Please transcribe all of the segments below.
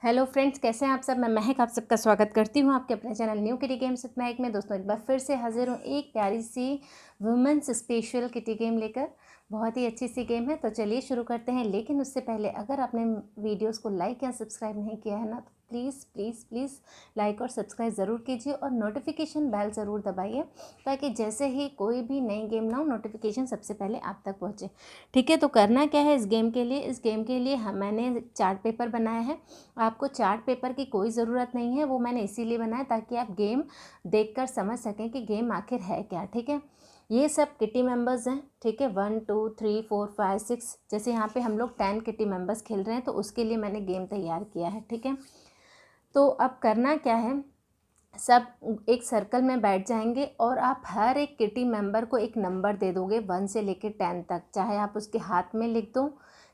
Hello friends, कैसे हैं आप सब। मैं महक आप सबका स्वागत करती हूं आपके अपने channel new kitty games with महक में। दोस्तों, एक बार फिर से हाजिर हूं एक प्यारी सी वुमेंस स्पेशल किटी गेम लेकर। बहुत ही अच्छी सी गेम है, तो चलिए शुरू करते हैं। लेकिन उससे पहले अगर आपने वीडियोस को लाइक या सब्सक्राइब नहीं किया है ना, तो प्लीज़ प्लीज़ प्लीज़ लाइक और सब्सक्राइब ज़रूर कीजिए और नोटिफिकेशन बेल ज़रूर दबाइए, ताकि जैसे ही कोई भी नई गेम लाऊं नोटिफिकेशन सबसे पहले आप तक पहुंचे। ठीक है, तो करना क्या है इस गेम के लिए। मैंने चार्ट पेपर बनाया है। आपको चार्ट पेपर की कोई ज़रूरत नहीं है, वो मैंने इसीलिए बनाया ताकि आप गेम देखकर समझ सकें कि गेम आखिर है क्या। ठीक है, ये सब किटी मेंबर्स हैं। ठीक है, 1 2 3 4 5 6, जैसे यहाँ पे हम लोग 10 किटी मेंबर्स खेल रहे हैं, तो उसके लिए मैंने गेम तैयार किया है। ठीक है, तो अब करना क्या है, सब एक सर्कल में बैठ जाएंगे और आप हर एक किटी मेंबर को एक नंबर दे दोगे 1 से लेकर 10 तक। चाहे आप उसके हाथ में लिख दो,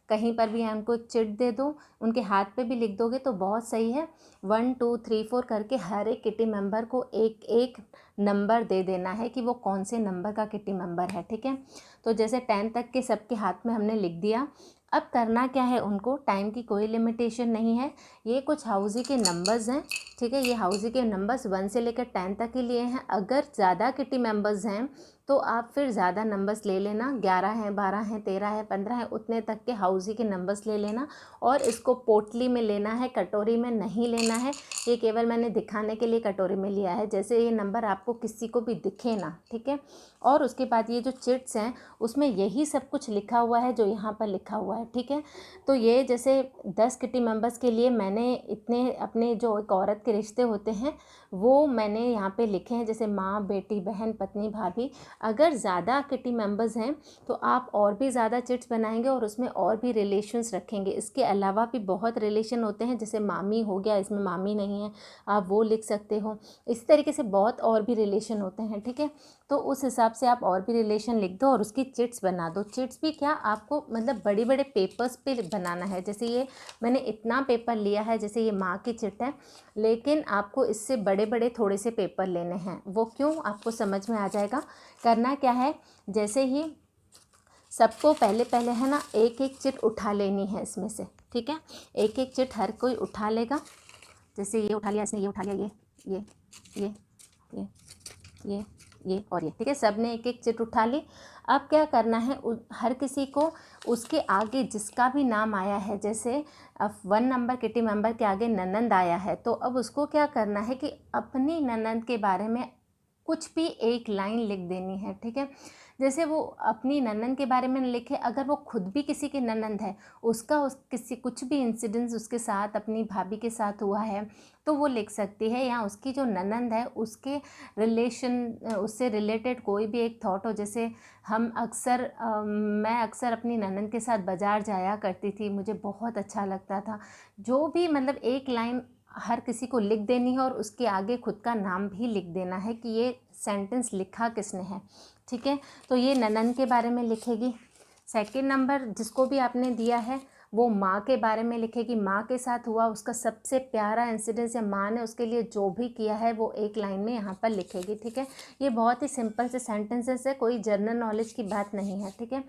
कहीं पर भी उनको एक चिट दे दो, उनके हाथ पे भी लिख दोगे तो बहुत सही है। 1 2 3 4 करके हर एक किटी मेंबर को एक एक नंबर दे देना है कि वो कौन से नंबर का किटी मेंबर है। ठीक है, तो जैसे 10 तक के सबके हाथ में हमने लिख दिया। अब करना क्या है, उनको टाइम की कोई लिमिटेशन नहीं है। ये कुछ हाउजी के नंबर्स हैं। ठीक है, ये हाउजी के नंबर्स 1 से लेकर 10 तक के लिए हैं। अगर ज़्यादा किटी मेंबर्स हैं तो आप फिर ज़्यादा नंबर्स ले लेना, 11 हैं, 12 हैं, 13 है, 15 है, उतने तक के हाउजी के नंबर्स ले लेना। और इसको पोटली में लेना है, कटोरी में नहीं लेना है। ये केवल मैंने दिखाने के लिए कटोरी में लिया है, जैसे ये नंबर आपको किसी को भी दिखे ना। ठीक है, और उसके बाद ये जो चिट्स हैं उसमें यही सब कुछ लिखा हुआ है जो यहाँ पर लिखा हुआ है। ठीक है, तो ये जैसे 10 किटी मेंबर्स के लिए मैंने इतने अपने जो एक औरत के रिश्ते होते हैं वो मैंने यहाँ पे लिखे हैं, जैसे माँ, बेटी, बहन, पत्नी, भाभी। अगर ज़्यादा किटी मेंबर्स हैं तो आप और भी ज़्यादा चिट्स बनाएंगे और उसमें और भी रिलेशंस रखेंगे। इसके अलावा भी बहुत रिलेशन होते हैं, जैसे मामी हो गया, इसमें मामी नहीं है, आप वो लिख सकते हो। इस तरीके से बहुत और भी रिलेशन होते हैं। ठीक है, तो उस हिसाब से आप और भी रिलेशन लिख दो और उसकी चिट्स बना दो। चिट्स भी क्या, आपको मतलब बड़े बड़े पेपर्स पे बनाना है। जैसे ये मैंने इतना पेपर लिया है, जैसे ये माँ की चिट है, लेकिन आपको इससे बड़े बड़े थोड़े से पेपर लेने हैं। वो क्यों, आपको समझ में आ जाएगा। करना क्या है, जैसे ही सबको पहले पहले है ना एक एक चिट उठा लेनी है इसमें से। ठीक है, एक एक चिट हर कोई उठा लेगा। जैसे ये उठा लिया इसने, ये उठा लिया, ये ये ये ये ये और ये। ठीक है, सब ने एक एक चिट उठा ली। अब क्या करना है, हर किसी को उसके आगे जिसका भी नाम आया है, जैसे अब 1 नंबर किटी मेंबर के आगे ननंद आया है, तो अब उसको क्या करना है कि अपनी ननंद के बारे में कुछ भी एक लाइन लिख देनी है। ठीक है, जैसे वो अपनी ननंद के बारे में लिखे, अगर वो खुद भी किसी की ननंद है, किसी कुछ भी इंसिडेंस उसके साथ अपनी भाभी के साथ हुआ है तो वो लिख सकती है, या उसकी जो ननंद है उसके रिलेशन, उससे रिलेटेड कोई भी एक थॉट हो। जैसे मैं अक्सर अपनी ननंद के साथ बाज़ार जाया करती थी, मुझे बहुत अच्छा लगता था। जो भी मतलब एक लाइन हर किसी को लिख देनी है और उसके आगे खुद का नाम भी लिख देना है कि ये सेंटेंस लिखा किसने है। ठीक है, तो ये ननंद के बारे में लिखेगी। सेकंड नंबर जिसको भी आपने दिया है वो माँ के बारे में लिखेगी, माँ के साथ हुआ उसका सबसे प्यारा इंसिडेंस, या माँ ने उसके लिए जो भी किया है वो एक लाइन में यहाँ पर लिखेगी। ठीक है, ये बहुत ही सिंपल से सेंटेंसेस है, कोई जनरल नॉलेज की बात नहीं है। ठीक है,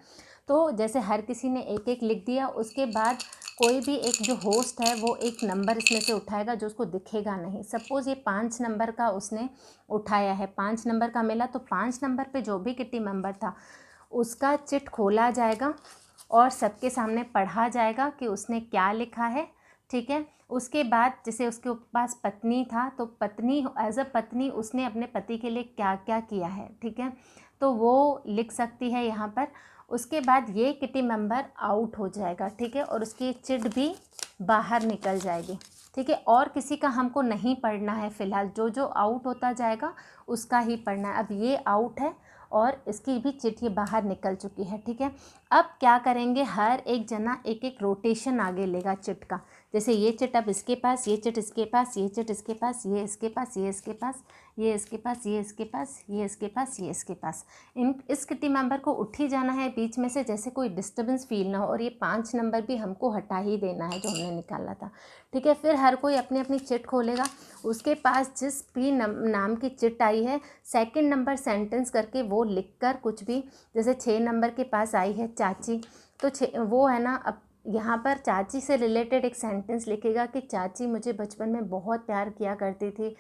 तो जैसे हर किसी ने एक एक लिख दिया, उसके बाद कोई भी एक जो होस्ट है वो एक नंबर इसमें से उठाएगा जो उसको दिखेगा नहीं। सपोज़ ये 5 नंबर का उसने उठाया है, 5 नंबर का मिला, तो 5 नंबर पे जो भी किटी मेंबर था उसका चिट खोला जाएगा और सबके सामने पढ़ा जाएगा कि उसने क्या लिखा है। ठीक है, उसके बाद जैसे उसके पास पत्नी था तो पत्नी, एज अ पत्नी उसने अपने पति के लिए क्या क्या किया है। ठीक है, तो वो लिख सकती है यहाँ पर। उसके बाद ये किटी मेंबर आउट हो जाएगा। ठीक है, और उसकी चिट भी बाहर निकल जाएगी। ठीक है, और किसी का हमको नहीं पढ़ना है फ़िलहाल, जो जो आउट होता जाएगा उसका ही पढ़ना है। अब ये आउट है और इसकी भी चिट ये बाहर निकल चुकी है। ठीक है, अब क्या करेंगे, हर एक जना एक एक रोटेशन आगे लेगा चिट का। जैसे ये चिट अब इसके पास, ये चिट इसके पास, ये चिट इसके पास, ये इसके पास, ये इसके पास, ये इसके पास, ये इसके पास, ये इसके पास, ये इसके पास। इस किटी मेंबर को उठ ही जाना है बीच में से, जैसे कोई डिस्टर्बेंस फील ना हो। और ये 5 नंबर भी हमको हटा ही देना है जो हमने निकाला था। ठीक है, फिर हर कोई अपनी अपनी चिट खोलेगा, उसके पास जिस भी नाम की चिट आई है सेकंड नंबर सेंटेंस करके वो लिखकर कुछ भी, जैसे 6 नंबर के पास आई है चाची, तो वो है ना, अब यहाँ पर चाची से रिलेटेड एक सेंटेंस लिखेगा कि चाची मुझे बचपन में बहुत प्यार किया करती थी,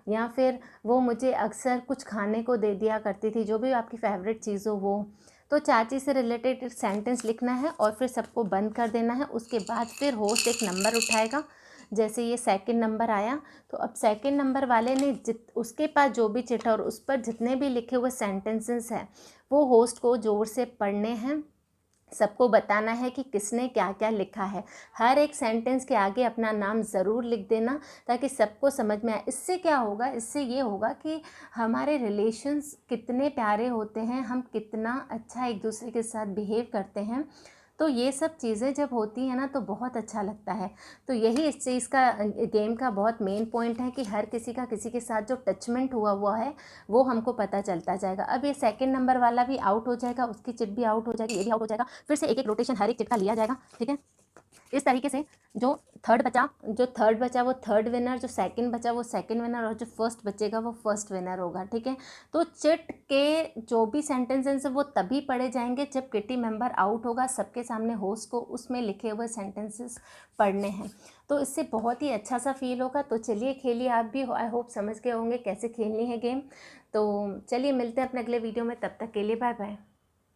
या फिर वो मुझे अक्सर कुछ खाने को दे दिया करती थी, जो भी आपकी फेवरेट चीज़ हो वो। तो चाची से रिलेटेड एक सेंटेंस लिखना है और फिर सबको बंद कर देना है। उसके बाद फिर होस्ट एक नंबर उठाएगा, जैसे ये सेकंड नंबर आया, तो अब सेकंड नंबर वाले ने उसके पास जो भी चिट है और उस पर जितने भी लिखे हुए सेंटेंसेस हैं वो होस्ट को ज़ोर से पढ़ने हैं, सबको बताना है कि किसने क्या क्या लिखा है। हर एक सेंटेंस के आगे अपना नाम ज़रूर लिख देना ताकि सबको समझ में आए। इससे क्या होगा, इससे ये होगा कि हमारे रिलेशंस कितने प्यारे होते हैं, हम कितना अच्छा एक दूसरे के साथ बिहेव करते हैं। तो ये सब चीज़ें जब होती हैं ना तो बहुत अच्छा लगता है। तो यही इस चीज़ का गेम का बहुत मेन पॉइंट है कि हर किसी का किसी के साथ जो टचमेंट हुआ है वो हमको पता चलता जाएगा। अब ये सेकंड नंबर वाला भी आउट हो जाएगा, उसकी चिट भी आउट हो जाएगी, ये भी आउट हो जाएगा। फिर से एक एक रोटेशन हर एक चिट का लिया जाएगा, ठीक है। इस तरीके से जो थर्ड बचा वो थर्ड विनर, जो सेकंड बचा वो सेकंड विनर, और जो फर्स्ट बचेगा वो फर्स्ट विनर होगा, ठीक है। तो चिट के जो भी सेंटेंसेस वो तभी पढ़े जाएंगे जब किटी मेंबर आउट होगा, सबके सामने होस्ट को उसमें लिखे हुए सेंटेंसेस पढ़ने हैं। तो इससे बहुत ही अच्छा सा फील होगा। तो चलिए खेलिए आप भी, आई होप समझ गए होंगे कैसे खेलनी है गेम। तो चलिए मिलते हैं अपने अगले वीडियो में, तब तक के लिए बाय बाय।